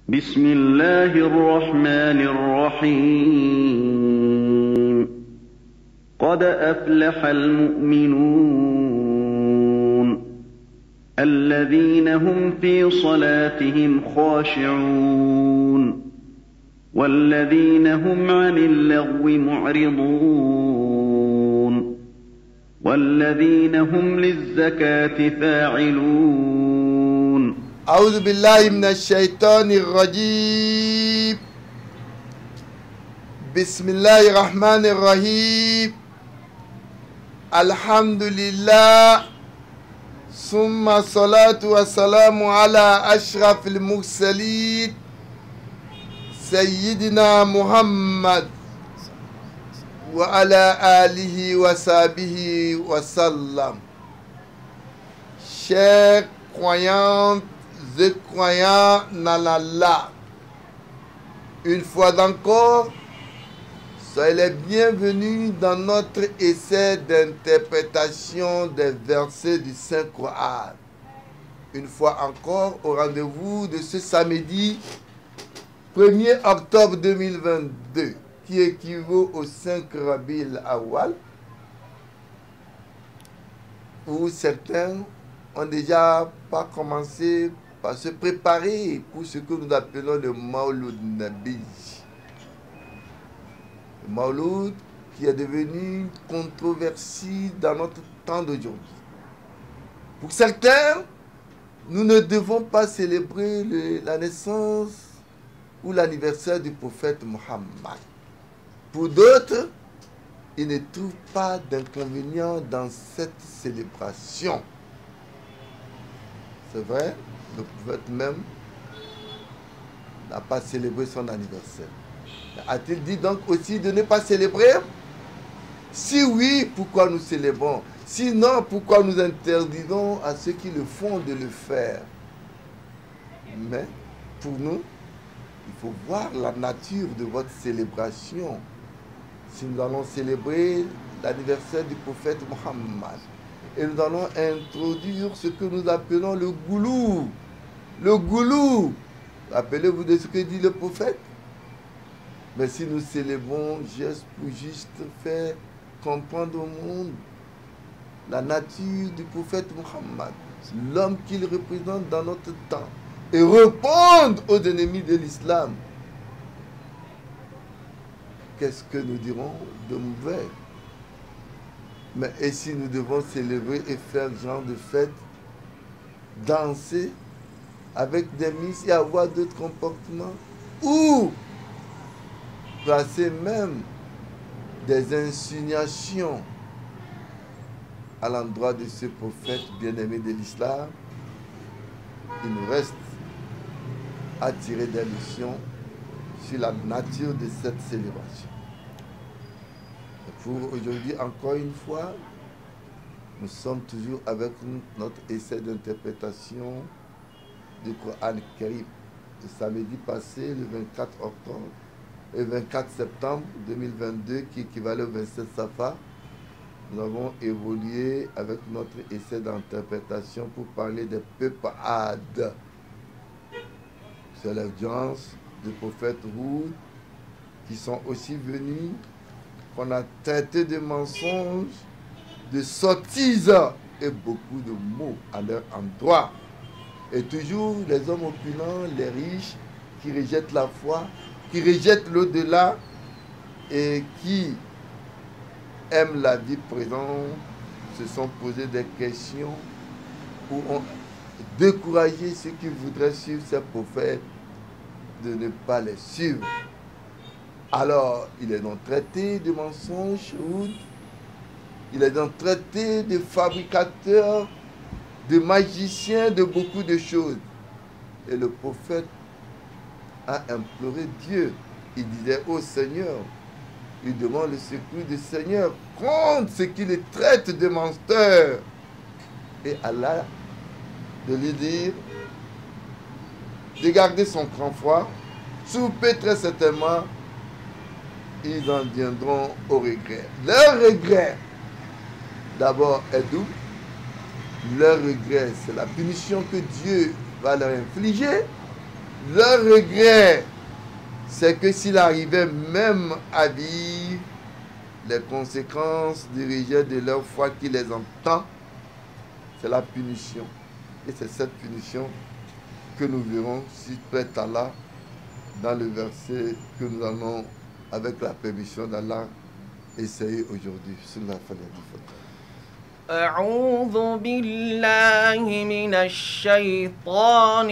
بسم الله الرحمن الرحيم قد أفلح المؤمنون الذين هم في صلاتهم خاشعون والذين هم عن اللغو معرضون والذين هم للزكاة فاعلون أعوذ بالله من الشيطان الرجيم. بسم الله الرحمن الرحيم. الحمد لله ثم الصلاة والسلام على أشرف المرسلين سيدنا محمد وعلى آله وصحبه وسلم. Chers croyantes et croyants en Allah, une fois encore, soyez les bienvenus dans notre essai d'interprétation des versets du Saint-Coran. Une fois encore, au rendez-vous de ce samedi 1er octobre 2022, qui équivaut au 5 Rabi'ul Awwal, où certains ont déjà pas commencé par se préparer pour ce que nous appelons le Mawlud Nabi. Le Mawlud qui est devenu controversé dans notre temps d'aujourd'hui. Pour certains, nous ne devons pas célébrer la naissance ou l'anniversaire du prophète Mohammed. Pour d'autres, ils ne trouvent pas d'inconvénient dans cette célébration. C'est vrai, le prophète même n'a pas célébré son anniversaire. A-t-il dit donc aussi de ne pas célébrer? Si oui, pourquoi nous célébrons? Sinon, pourquoi nous interdisons à ceux qui le font de le faire? Mais pour nous, il faut voir la nature de votre célébration. Si nous allons célébrer l'anniversaire du prophète Mohammed, et nous allons introduire ce que nous appelons le goulou. Le goulou, rappelez-vous de ce que dit le prophète. Mais si nous célébrons juste pour juste faire comprendre au monde la nature du prophète Mohammed, l'homme qu'il représente dans notre temps, et répondre aux ennemis de l'islam, qu'est-ce que nous dirons de mauvais? Mais et si nous devons célébrer et faire ce genre de fête, danser avec des miss et avoir d'autres comportements, ou placer même des insinuations à l'endroit de ce prophète bien-aimé de l'islam, il nous reste à tirer des leçons sur la nature de cette célébration. Pour aujourd'hui, encore une fois, nous sommes toujours avec notre essai d'interprétation du Coran Karim. Le samedi passé, le 24 octobre et 24 septembre 2022, qui équivalait au 27 Safar, nous avons évolué avec notre essai d'interprétation pour parler des peuples Ad. C'est l'audience du prophète Hud qui sont aussi venus, qu'on a traité de mensonges, de sottises et beaucoup de mots à leur endroit. Et toujours les hommes opulents, les riches, qui rejettent la foi, qui rejettent l'au-delà et qui aiment la vie présente, se sont posés des questions ou ont découragé ceux qui voudraient suivre ces prophètes de ne pas les suivre. Alors, il est donc traité de mensonges, il est donc traité de fabricateurs, de magiciens, de beaucoup de choses. Et le prophète a imploré Dieu. Il disait au Seigneur, il demande le secours du Seigneur contre ce qui le traite de menteur. Et Allah de lui dire de garder son grand-foi, souper très certainement, ils en viendront au regret. Leur regret, d'abord, est double. Leur regret, c'est la punition que Dieu va leur infliger. Leur regret, c'est que s'il arrivait même à vivre les conséquences du rejet de leur foi qui les entend, c'est la punition. Et c'est cette punition que nous verrons, si plaît Allah, dans le verset que nous allons, avec la permission d'Allah, essayer aujourd'hui. أعوذ بالله من الشيطان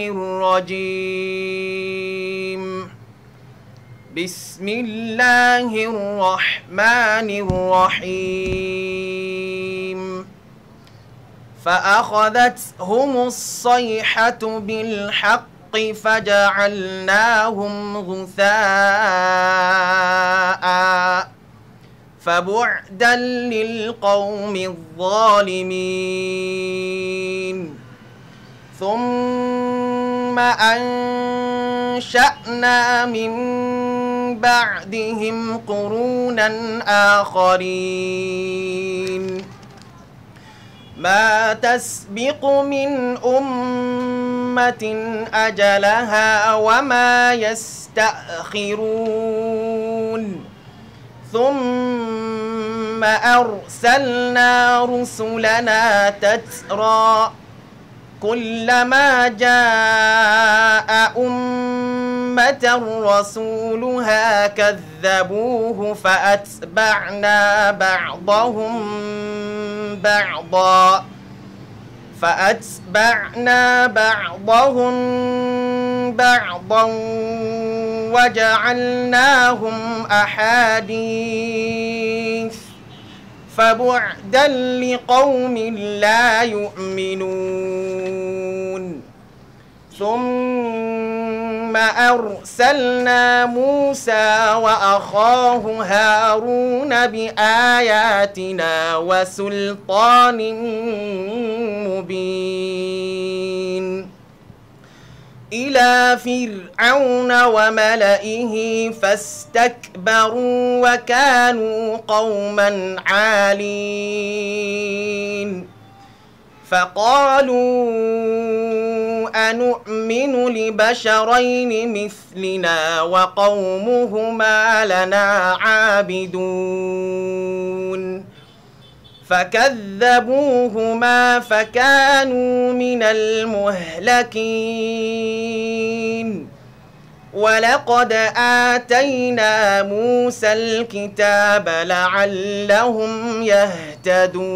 الرجيم بسم الله الرحمن الرحيم فأخذتهم الصيحة بالحق فجعلناهم غثاء فبعدا للقوم الظالمين ثم أنشأنا من بعدهم قرونا آخرين ما تسبق من أمة أجلها وما يستأخرون ثم أرسلنا رسلنا تترى كلما جاء أمة رسولها كذبوه فأتبعنا بعضهم بعضا وجعلناهم أحاديث فبعدا لقوم لا يؤمنون ثم أرسلنا موسى وأخاه هارون بآياتنا وسلطان مبين إلى فرعون وملئه فاستكبروا وكانوا قوما عالين فقالوا أنؤمن لبشرين مثلنا وقومهما لنا عابدون فكذبوهما فكانوا من المهلكين ولقد آتينا موسى الكتاب لعلهم يهتدون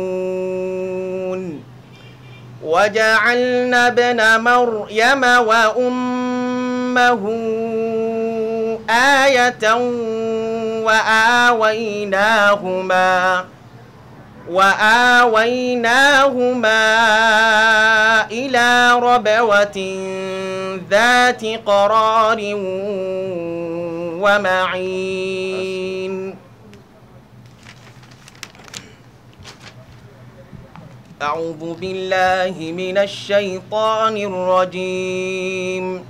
وجعلنا ابن مريم وأمه آية وآويناهما إلى ربوة ذات قرار ومعين أعوذ بالله من الشيطان الرجيم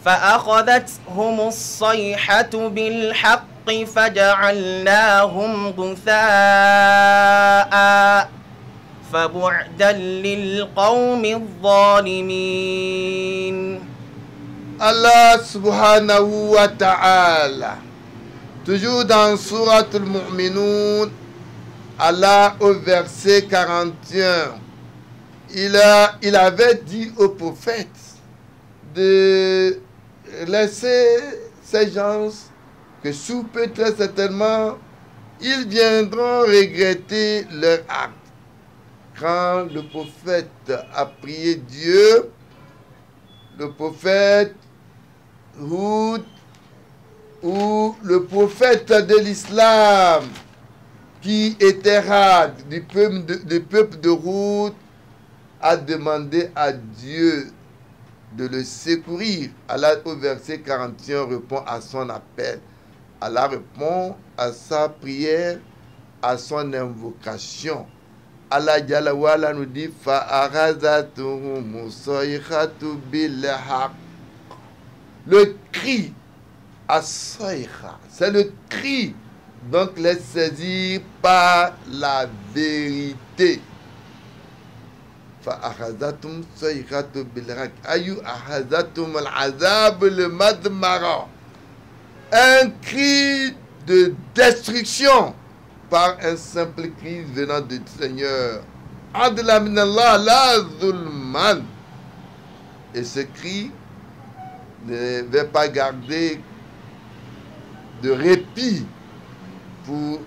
فأخذتهم الصيحة بالحق فجعلناهم غثاء فبعدا للقوم الظالمين. Allah subhanahu wa ta'ala, toujours dans Surat al-Mu'minun, Allah au verset 41, il avait dit aux prophètes de laisser ces gens que sous peu très certainement ils viendront regretter leur acte. Quand le prophète a prié Dieu, le prophète Hud ou le prophète de l'islam qui était Had du peuple de Hud a demandé à Dieu de le secourir. Allah au verset 41 répond à son appel. Allah répond à sa prière, à son invocation. Allah Jalla wa Ala nous dit fa'arazatuhum sayhatu bil haqq. Le cri à sayha, c'est le cri, donc les saisir par la vérité. فأخذتهم صيحة بالحق أي أخذتهم العذاب المدمر. Un cri de destruction par un simple cri venant du Seigneur. Adla minallah la zulman. Et ce cri ne va pas garder de répit pour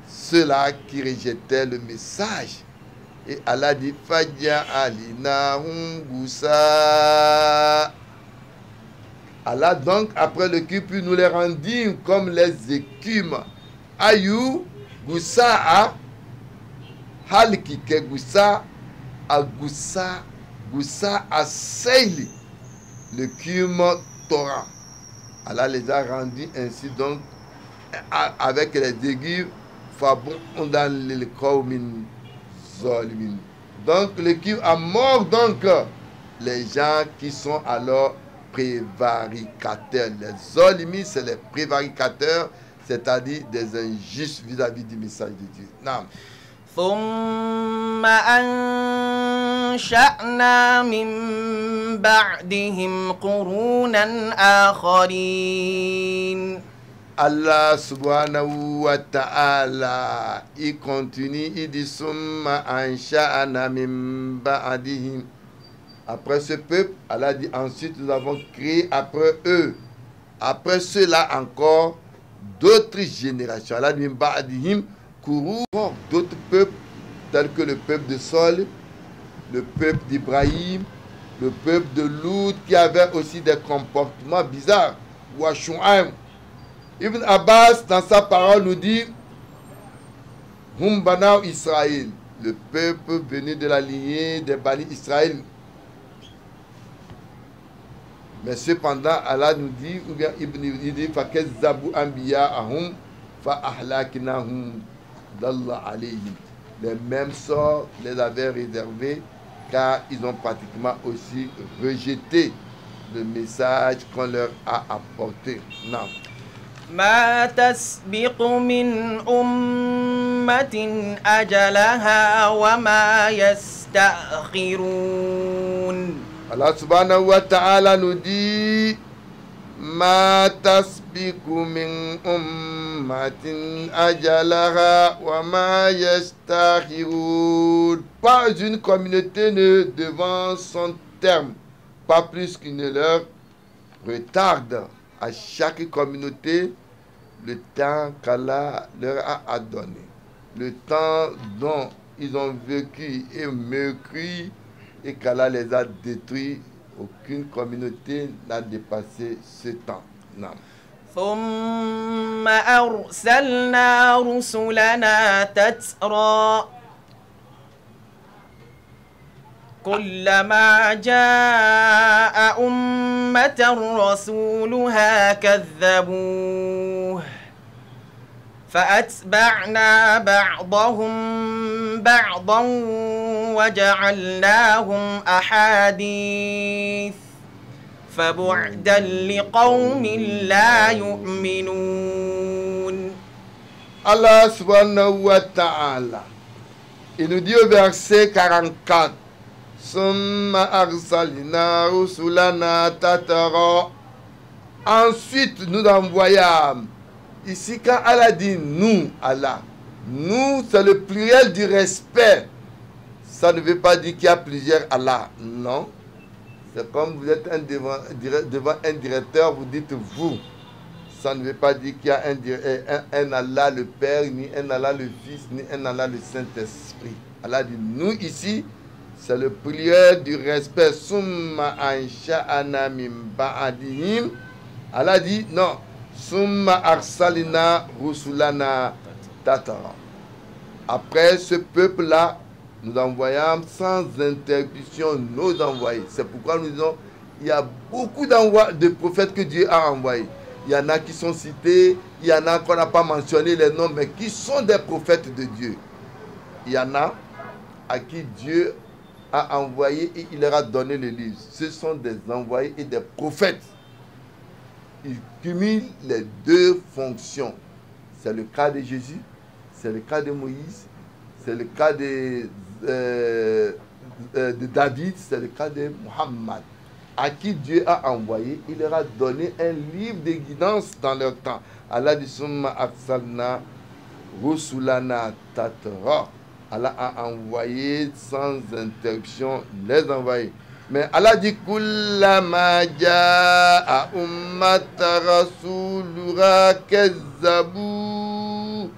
ceux-là qui rejetaient le message. Et Allah dit Fadja alina Goussa. Allah donc, après le cri, puis nous les rendîmes comme les écumes. Ayou Goussa Halki ke Goussa a Goussa a Seili, le cume Torah. Allah les a rendus ainsi donc avec les aiguilles Fabon dans le Kaumin Zolimin. Donc le cume a mort donc les gens qui sont alors prévaricateurs. Les Zolimin, c'est les prévaricateurs, c'est-à-dire des injustes vis-à-vis du message de Dieu. Non. ثم أنشأنا من بعدهم قرونا آخرين. Allah subhanahu wa ta'ala, il continue, il dit Summa ansha'ana min ba'dihim. Après ce peuple, Allah dit ensuite nous avons créé après eux, après ceux-là encore, d'autres générations. Allah dit min ba'dihim d'autres peuples tels que le peuple de Saul, le peuple d'Ibrahim, le peuple de Lut qui avait aussi des comportements bizarres. Wa Shu'aim. Ibn Abbas dans sa parole nous dit Hum Bana Israël, le peuple venu de la lignée des Bani Israël. Mais cependant Allah nous dit, ou bien Ibn dit Fakazzabu anbiya ahum fa ahlakinahum. Les mêmes sorts les avaient réservés car ils ont pratiquement aussi rejeté le message qu'on leur a apporté. Non. ما تسبق من أمة أجلها وما يستأخرون. Allah subhanahu wa ta'ala nous dit Ma tasbiku min ummatin ajalaha wa ma yastakhirun. Pas une communauté ne devance son terme, pas plus qu'il ne leur retarde. À chaque communauté, le temps qu'Allah leur a donné, le temps dont ils ont vécu et mécru et qu'Allah les a détruits. Aucune communauté n'a dépassé ce temps. Non. ثم أرسلنا رسلنا تترى كلما جاء أمة رسولها كذبوه فأتبعنا بعضهم بعضا وجعلناهم أحاديث فبعدا لقوم لا يؤمنون. Allah subhanahu wa ta'ala, il nous dit au verset 44, Summa arsalina rusulana tatara. Ensuite nous envoyâmes. Ici quand Allah dit nous, Allah, nous c'est le pluriel du respect. Ça ne veut pas dire qu'il y a plusieurs Allah. Non. C'est comme vous êtes devant un directeur, vous dites vous. Ça ne veut pas dire qu'il y a un Allah le Père, ni un Allah le Fils, ni un Allah le Saint-Esprit. Allah dit nous ici, c'est le pluriel du respect. Summa ansha'ana min ba'dihim. Allah dit non. Summa arsalina rusulana tatara. Après ce peuple-là, nous envoyons sans interruption nos envoyés. C'est pourquoi nous disons il y a beaucoup de prophètes que Dieu a envoyés. Il y en a qui sont cités, il y en a qu'on n'a pas mentionné les noms, mais qui sont des prophètes de Dieu. Il y en a à qui Dieu a envoyé et il leur a donné le livre. Ce sont des envoyés et des prophètes. Ils cumulent les deux fonctions. C'est le cas de Jésus, c'est le cas de Moïse, c'est le cas de de David, c'est le cas de Muhammad, à qui Dieu a envoyé. Il leur a donné un livre de guidance dans leur temps. Allah dit Summa Arsalna Rusulana Tatra. Allah a envoyé sans interruption les envoyés. Mais Allah dit Kullama ja'a ummata rasulura kazzabu.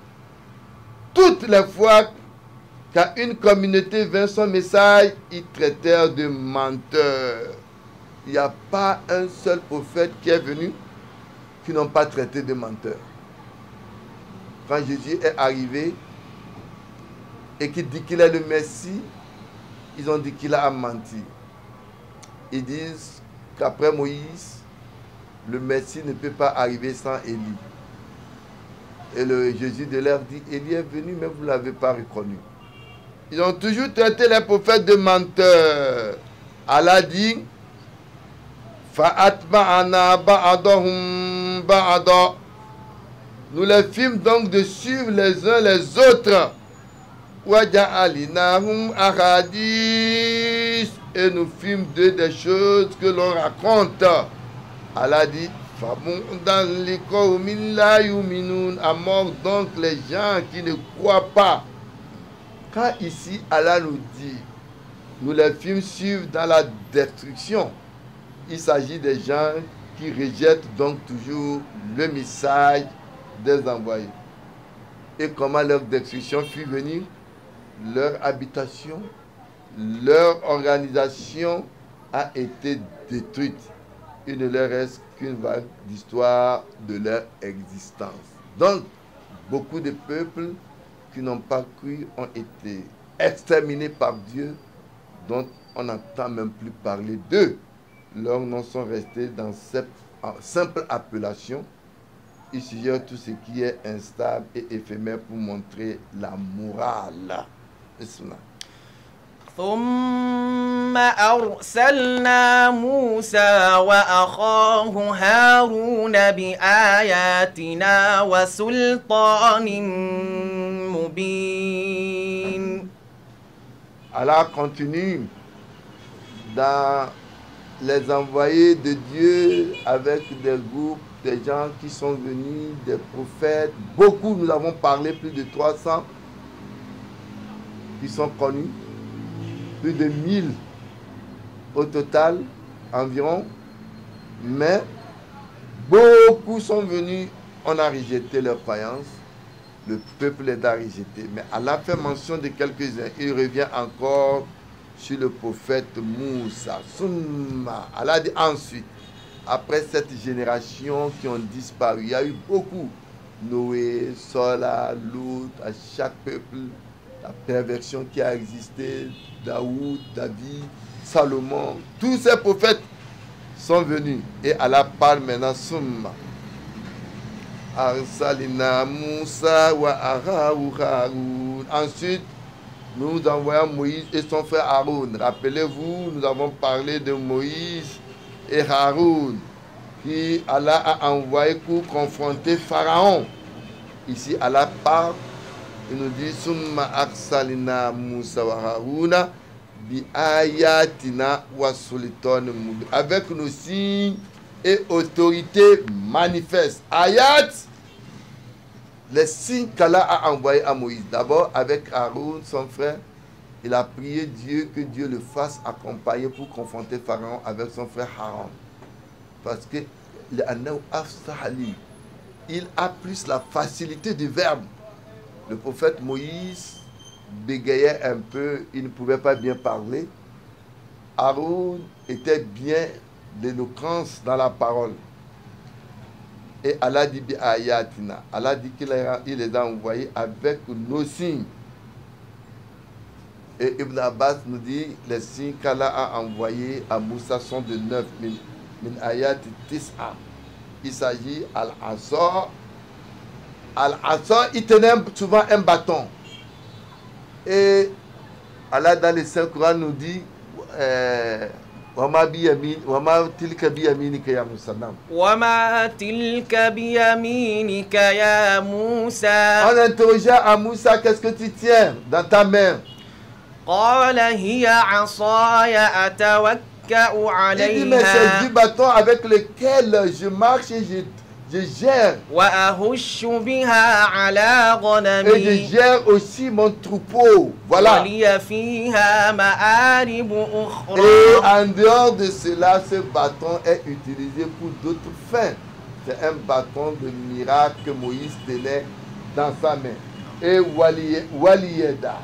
Toutes les fois qu'à une communauté vint son message, ils traitèrent de menteurs. Il n'y a pas un seul prophète qui est venu qui n'ont pas traité de menteurs. Quand Jésus est arrivé et qu'il dit qu'il est le Messie, ils ont dit qu'il a menti. Ils disent qu'après Moïse, le Messie ne peut pas arriver sans Élie. Et le Jésus de l'air dit, Élie est venu, mais vous ne l'avez pas reconnu. Ils ont toujours traité les prophètes de menteurs. Allah dit, nous les fîmes donc de suivre les uns les autres. Et nous fîmes des choses que l'on raconte. Allah dit, à mort donc les gens qui ne croient pas. Quand ici Allah nous dit, nous les fîmes suivre dans la destruction, il s'agit des gens qui rejettent donc toujours le message des envoyés. Et comment leur destruction fut venue? Leur habitation, leur organisation a été détruite. Il ne leur reste qu'une vague d'histoire de leur existence. Donc, beaucoup de peuples qui n'ont pas cru ont été exterminés par Dieu, dont on n'entend même plus parler d'eux. Leurs noms sont restés dans cette simple appellation. Ils suggèrent tout ce qui est instable et éphémère pour montrer la morale. ثم أرسلنا موسى وأخاه هارون بآياتنا وسلطان مبين. Allah continue dans les envoyés de Dieu avec des groupes, des gens qui sont venus, des prophètes. Beaucoup, nous avons parlé, plus de 300 qui sont connus. Plus de 1000 au total environ, mais beaucoup sont venus, on a rejeté leur croyance, le peuple les a rejetés. Mais Allah fait mention de quelques-uns, il revient encore sur le prophète Moussa. Summa, Allah dit ensuite, après cette génération qui ont disparu, il y a eu beaucoup, Noé, Sola, Lot, à chaque peuple, la perversion qui a existé, Daoud, David, Salomon, tous ces prophètes sont venus. Et Allah parle maintenant, Summa. Arsalina Moussa wa Araou Haroun. Ensuite, nous envoyons Moïse et son frère Haroun. Rappelez-vous, nous avons parlé de Moïse et Haroun, qui Allah a envoyé pour confronter Pharaon. Ici, Allah parle. Il nous dit Summa arsalina Moussa wa Harouna bi ayatina wa sultan mubin. Avec nos signes et autorités manifestes. Ayat, les signes qu'Allah a envoyés à Moïse. D'abord avec Haroun, son frère, il a prié Dieu que Dieu le fasse accompagner pour confronter Pharaon avec son frère Haroun. Parce que il a plus la facilité du verbe. Le prophète Moïse bégayait un peu, il ne pouvait pas bien parler. Haroun était bien d'éloquence dans la parole. Et Allah dit bi ayatina. Allah dit qu'il les a envoyés avec nos signes. Et Ibn Abbas nous dit les signes qu'Allah a envoyés à Moussa sont de 9 min ayat tis'a. Il s'agit al-Asar. Al-Asar, il tenait souvent un bâton. Et Allah dans le Saint-Coran nous dit Wama tilka biyaminika ya Moussa. Wama tilka biyaminika ya Moussa. On interrogea à Moussa, qu'est-ce que tu tiens dans ta main? قال هي عصاي أتوكأ Il dit, mais c'est du عليها bâton avec lequel je marche et je gère. وأهش بها على Et je غنمي gère aussi mon troupeau. Voilà. ولي فيها مآرب Et أخرى. en dehors de cela, ce bâton est utilisé pour d'autres fins. C'est un bâton de miracle que Moïse tenait dans sa main. Et waliyeda.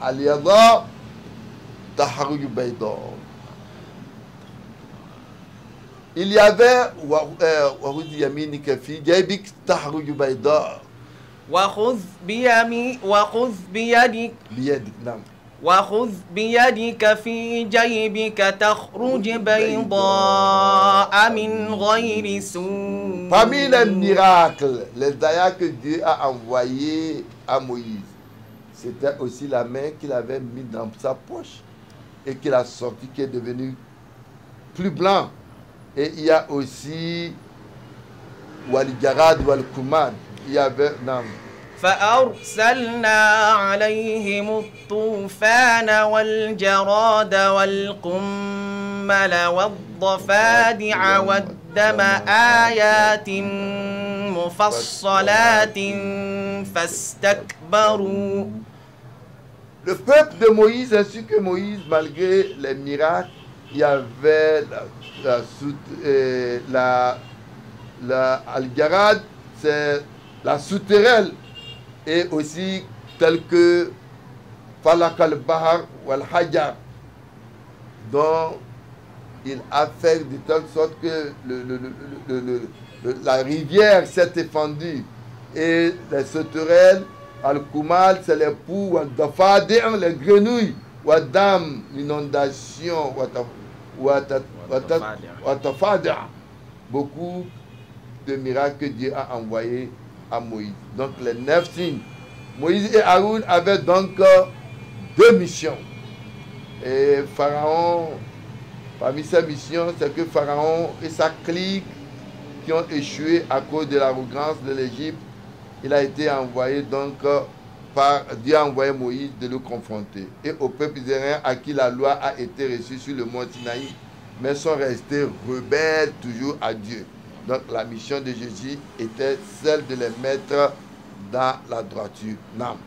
Aliyada taharuyu bayda. Il y avait wahudi yaminika fi jaybik taharuyu bayda. وخذ بيدك Biyadik nam. وخذ بيدك في جيبك تخرج بيضاء من غير سوء. Parmi les miracles, les ayats que Dieu a envoyés à Moïse, c'était aussi la main qu'il avait mis dans sa poche et qu'il a sorti, qui est devenu plus blanc. Et il y a aussi Waligarad, Walkumad. Il y avait non. فأرسلنا عليهم الطوفان والجراد والقمل والضفادع والدم آيات مفصلات فاستكبروا. Le peuple de Moïse, ainsi que Moïse, malgré les miracles, il y avait la Al-Garad, c'est la souterraine, et aussi tel que Falak al-Bahar wal Hajar, dont il a fait de telle sorte que la rivière s'est étendue, et les sauterelles, Al-Kumal, c'est les poux, Al-Dafadi, les grenouilles, Wadam, l'inondation, Watafada, beaucoup de miracles que Dieu a envoyés à Moïse. Donc les 9 signes. Moïse et Aaron avaient donc 2 missions. Et Pharaon, parmi ces missions, c'est que Pharaon et sa clique qui ont échoué à cause de l'arrogance de l'Égypte, il a été envoyé donc par Dieu a envoyé Moïse de le confronter. Et au peuple israélien à qui la loi a été reçue sur le mont Sinaï, mais sont restés rebelles toujours à Dieu. Donc la mission de Jésus était celle de les mettre dans la droiture. Non.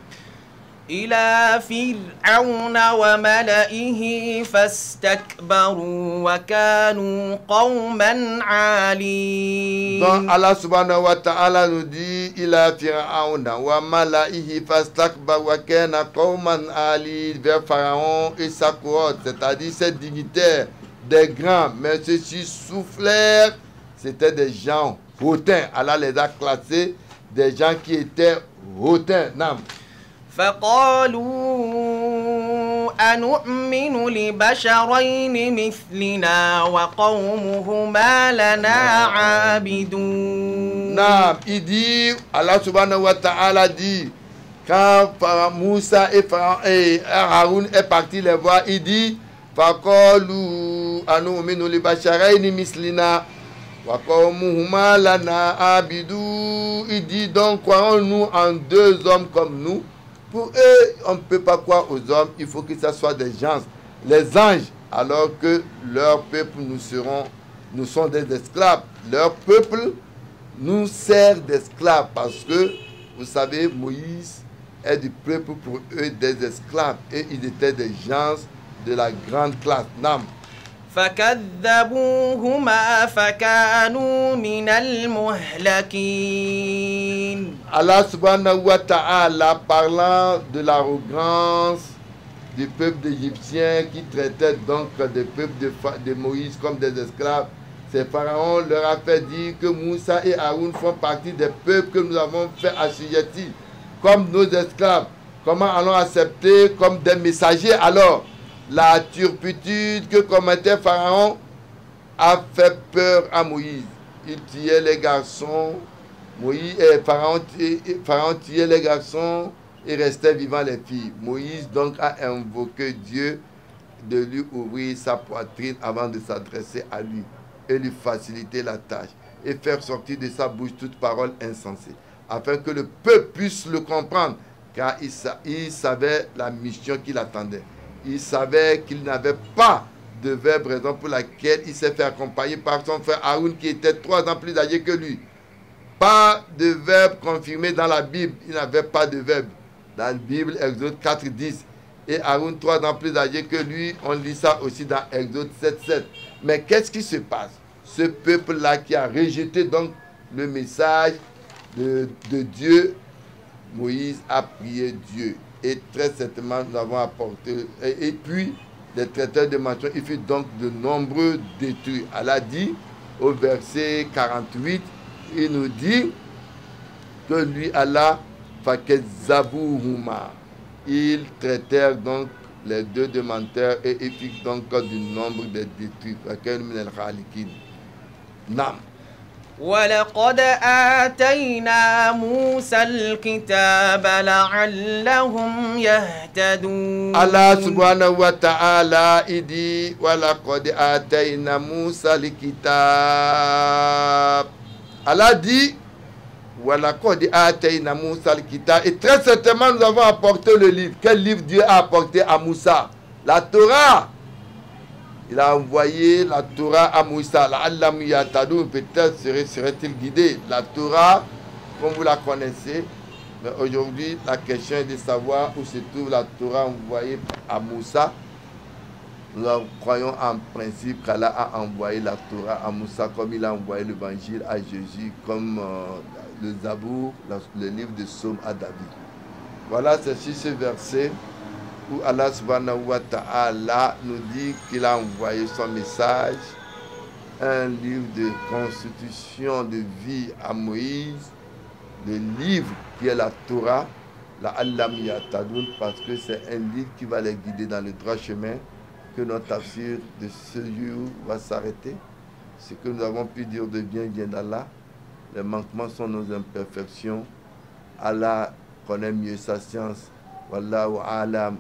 إلى فرعون وملئه فاستكبروا وكانوا قوما عالين. Donc Allah subhanahu wa ta'ala nous dit ila fir'auna wa mala'ihi fastakbar wa kana qauman ali, vers Pharaon et sa cohorte, c'est-à-dire ses dignitaires, des grands, mais ceux-ci soufflèrent, c'était des gens hautains. Allah les a classés des gens qui étaient hautains. Non. فقالوا أنؤمن لبشرين مثلنا وقومهما لنا عابدون. Non, il dit, Allah subhanahu wa ta'ala dit, quand Moussa et Haroun est parti les voir, il dit, فقالوا أنؤمن لبشرين مثلنا وقومهما لنا عابدون. Il dit donc, croyons-nous en 2 hommes comme nous. Pour eux, on ne peut pas croire aux hommes, il faut que ce soit des gens, les anges, alors que leur peuple nous sont des esclaves. Leur peuple nous sert d'esclaves parce que, vous savez, Moïse est du peuple pour eux des esclaves et ils étaient des gens de la grande classe. Nam. فكذبوهما فكانوا من المهلكين. Allah subhanahu wa ta'ala, parlant de l'arrogance du peuple égyptien qui traitait donc des peuples de Moïse comme des esclaves, c'est Pharaon leur a fait dire que Moussa et Haroun font partie des peuples que nous avons fait assujettir comme nos esclaves. Comment allons accepter comme des messagers alors? La turpitude que commettait Pharaon a fait peur à Moïse. Il tuait les garçons. Pharaon tuait les garçons et restait vivant les filles. Moïse donc a invoqué Dieu de lui ouvrir sa poitrine avant de s'adresser à lui et lui faciliter la tâche et faire sortir de sa bouche toute parole insensée, afin que le peuple puisse le comprendre car il savait la mission qu'il attendait. Il savait qu'il n'avait pas de verbe, raison pour laquelle il s'est fait accompagner par son frère Haroun qui était 3 ans plus âgé que lui. Pas de verbe confirmé dans la Bible. Il n'avait pas de verbe. Dans la Bible, Exode 4, 10. Et Haroun, 3 ans plus âgé que lui, on lit ça aussi dans Exode 7, 7. Mais qu'est-ce qui se passe? Ce peuple-là qui a rejeté donc le message de Dieu, Moïse a prié Dieu. Et très certainement, nous avons apporté. Et puis, les traiteurs de mention, il fit donc de nombreux détruits. Allah dit, au verset 48, il nous dit que lui, Allah, fakezabouhuma, ils traitèrent donc les 2 demandeurs et ils firent donc du nombre de détruits. Nam. ولقد آتينا موسى الكتاب لعلهم يهتدون. Allah subhanahu wa ta'ala, il dit وَلَقَدْ آتَيْنَا مُوسَى الْكِتَابَ. Allah dit وَلَقَدْ آتَيْنَا مُوسَى الْكِتَابَ. Et très certainement nous avons apporté le livre. Quel livre Dieu a apporté à Moussa? La Torah. Il a envoyé la Torah à Moussa. Peut-être serait-il guidé. La Torah, comme vous la connaissez, mais aujourd'hui, la question est de savoir où se trouve la Torah envoyée à Moussa. Nous croyons en principe qu'Allah a envoyé la Torah à Moussa comme il a envoyé l'évangile à Jésus, comme le Zabour, le livre de Psaume à David. Voilà, c'est sur ce verset où Allah subhanahu wa ta'ala nous dit qu'il a envoyé son message, un livre de constitution de vie à Moïse, le livre qui est la Torah, la Allam Yatadoun, parce que c'est un livre qui va les guider dans le droit chemin, que notre tafsir de ce jour va s'arrêter. Ce que nous avons pu dire de bien vient d'Allah. Les manquements sont nos imperfections. Allah connaît mieux sa science. Wallahu a'lam.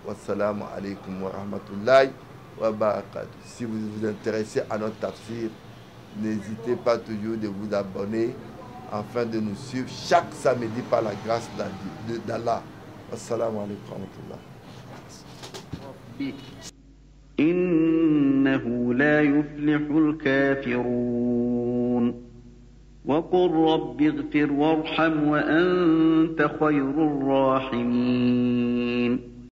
Wassalamu alaikum wa rahmatullahi wa barakatuh. Si vous vous intéressez à notre tafsir, n'hésitez pas toujours de vous abonner afin de nous suivre chaque samedi par la grâce d'Allah. Wassalamu alaikum wa rahmatullahi. إنه لا يفلح الكافرون وقل رب اغفر وارحم وأنت خير الراحمين